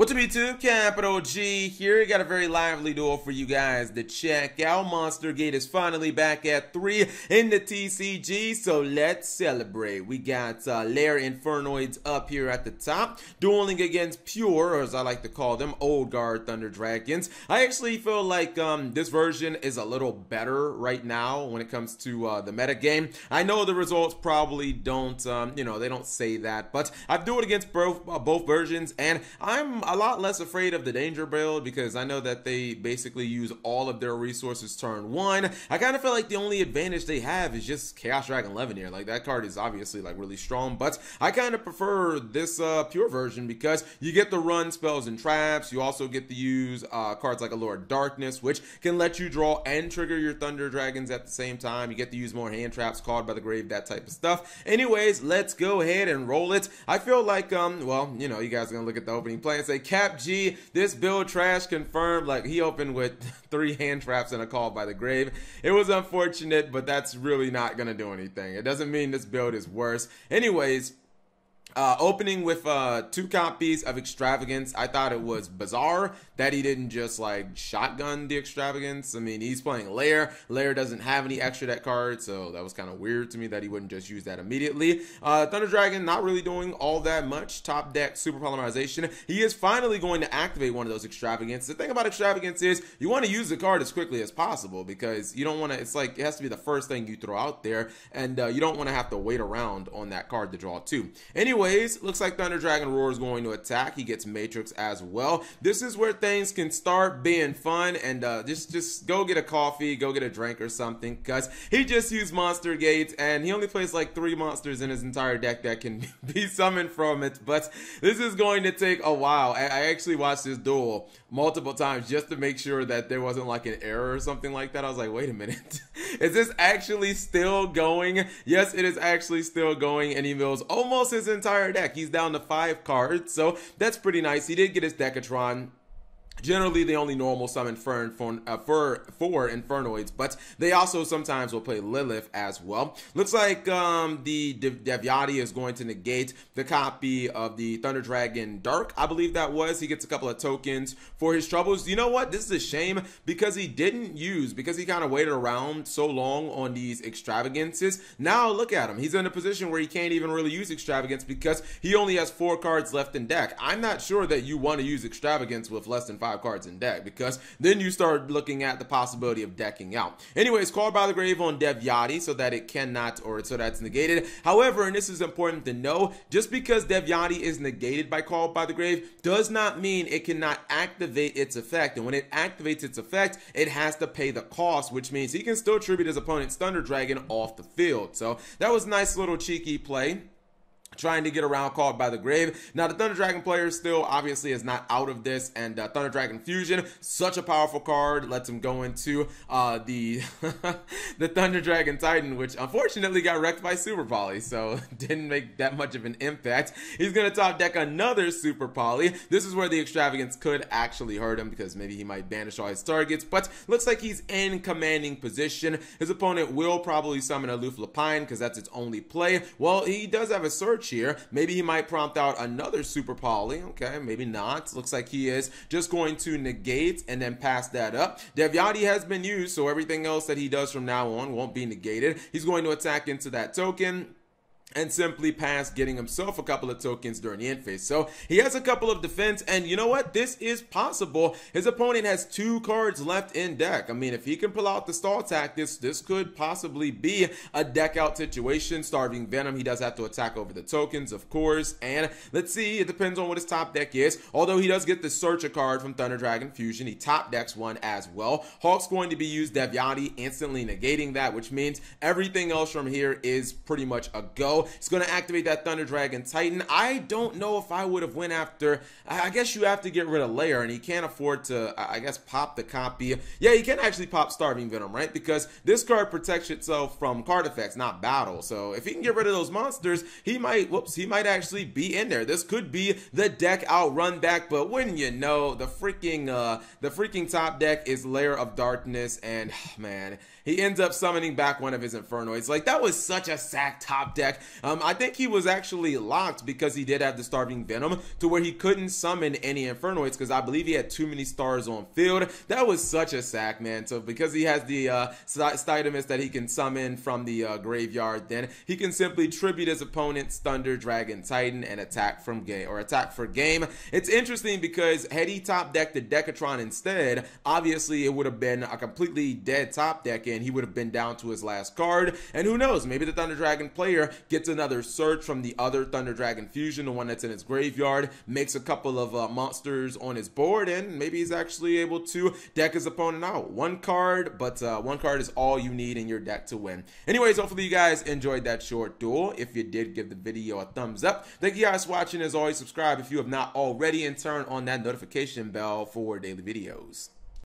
What's up YouTube, Capital G here. Got a very lively duel for you guys to check out. Monster Gate is finally back at 3 in the TCG, so let's celebrate. We got Lair Infernoids up here at the top, dueling against Pure, or as I like to call them, Old Guard Thunder Dragons. I actually feel like this version is a little better right now when it comes to the meta game. I know the results probably don't, they don't say that, but I've dueled against both versions, and I'm a lot less afraid of the danger build because I know that they basically use all of their resources turn 1. I kind of feel like the only advantage they have is just Chaos Dragon Levineer. Like, that card is obviously like really strong, but I kind of prefer this pure version because you get to run spells and traps. You also get to use cards like Allure of Darkness, which can let you draw and trigger your Thunder Dragons at the same time. You get to use more hand traps, Called by the Grave, that type of stuff. Anyways, let's go ahead and roll it. I feel like well, you guys are gonna look at the opening play and say, Cap G, this build trash confirmed. Like, he opened with 3 hand traps and a Call by the Grave. It was unfortunate, but that's really not gonna do anything. It doesn't mean this build is worse. Anyways, opening with 2 copies of Extravagance, I thought it was bizarre that he didn't just like shotgun the Extravagance. I mean, he's playing Lair. Lair doesn't have any extra deck cards, so that was kind of weird to me that he wouldn't just use that immediately. Thunder Dragon not really doing all that much. Top deck Super Polymerization. He is finally going to activate one of those Extravagance. The thing about Extravagance is you want to use the card as quickly as possible because you don't want to, it's like it has to be the first thing you throw out there, and you don't want to have to wait around on that card to draw 2. Anyways, looks like Thunder Dragon Roar is going to attack. He gets Matrix as well. This is where things can start being fun, and just go get a coffee, go get a drink or something, because he just used Monster Gates, and he only plays like 3 monsters in his entire deck that can be summoned from it. But this is going to take a while. I actually watched this duel multiple times just to make sure that there wasn't like an error or something like that. I was like, wait a minute, is this actually still going? Yes, it is actually still going, and he mills almost his entire deck. He's down to 5 cards, so that's pretty nice. He did get his Decatron. Generally, they only normal summon for Infernoids, but they also sometimes will play Lilith as well. Looks like the Devyati is going to negate the copy of the Thunder Dragon Dark, I believe that was. He gets a couple of tokens for his troubles. You know what? This is a shame because he kind of waited around so long on these Extravagances. Now look at him. He's in a position where he can't even really use Extravagance because he only has 4 cards left in deck. I'm not sure that you want to use Extravagance with less than 5 cards in deck, because then you start looking at the possibility of decking out. Anyways, Called by the Grave on Devyati so that it cannot, or so that's negated. However, and this is important to know, just because Devyati is negated by Called by the Grave does not mean it cannot activate its effect. And when it activates its effect, it has to pay the cost, which means he can still tribute his opponent's Thunder Dragon off the field. So that was a nice little cheeky play, trying to get around Called by the Grave. Now, the Thunder Dragon player still obviously is not out of this, and Thunder Dragon Fusion, such a powerful card, lets him go into the the Thunder Dragon Titan, which unfortunately got wrecked by Super Poly, so didn't make that much of an impact. He's going to top deck another Super Poly. This is where the Extravagance could actually hurt him because maybe he might banish all his targets, but looks like he's in commanding position. His opponent will probably summon a Luflapine because that's its only play. Well, he does have a Search here. Maybe he might prompt out another Super Poly. Okay, maybe not. Looks like he is just going to negate and then pass that up. Devyati has been used, so everything else that he does from now on won't be negated. He's going to attack into that token and simply pass, getting himself a couple of tokens during the end phase. So he has a couple of defense, and you know what? This is possible. His opponent has 2 cards left in deck. I mean, if he can pull out the stall tactics, this could possibly be a deck out situation. Starving Venom, he does have to attack over the tokens, of course, and let's see, it depends on what his top deck is. Although he does get the Search a card from Thunder Dragon Fusion, he top decks one as well. Hawk's going to be used, Devyati instantly negating that, which means everything else from here is pretty much a go. It's going to activate that Thunder Dragon Titan. I don't know if I would have went after, I guess you have to get rid of Lair, and he can't afford to, I guess, pop the copy. Yeah, he can actually pop Starving Venom, right? Because this card protects itself from card effects, not battle. So if he can get rid of those monsters, he might, he might actually be in there. This could be the deck out run back, but wouldn't you know, the freaking top deck is Lair of Darkness, and man, he ends up summoning back one of his Infernoids. Like, that was such a sack top deck. I think he was actually locked because he did have the Starving Venom to where he couldn't summon any Infernoids because I believe he had too many stars on field. That was such a sack, man. So because he has the Stydamus that he can summon from the graveyard, then he can simply tribute his opponent's Thunder Dragon Titan and attack from game or attack for game. It's interesting because had he top decked the Decatron instead, obviously it would have been a completely dead top deck and he would have been down to his last card. And who knows, maybe the Thunder Dragon player gets another search from the other Thunder Dragon fusion, the one that's in his graveyard, makes a couple of monsters on his board, and maybe he's actually able to deck his opponent out. One card, but one card is all you need in your deck to win. Anyways, hopefully you guys enjoyed that short duel. If you did, give the video a thumbs up. Thank you guys for watching. As always, subscribe if you have not already and turn on that notification bell for daily videos.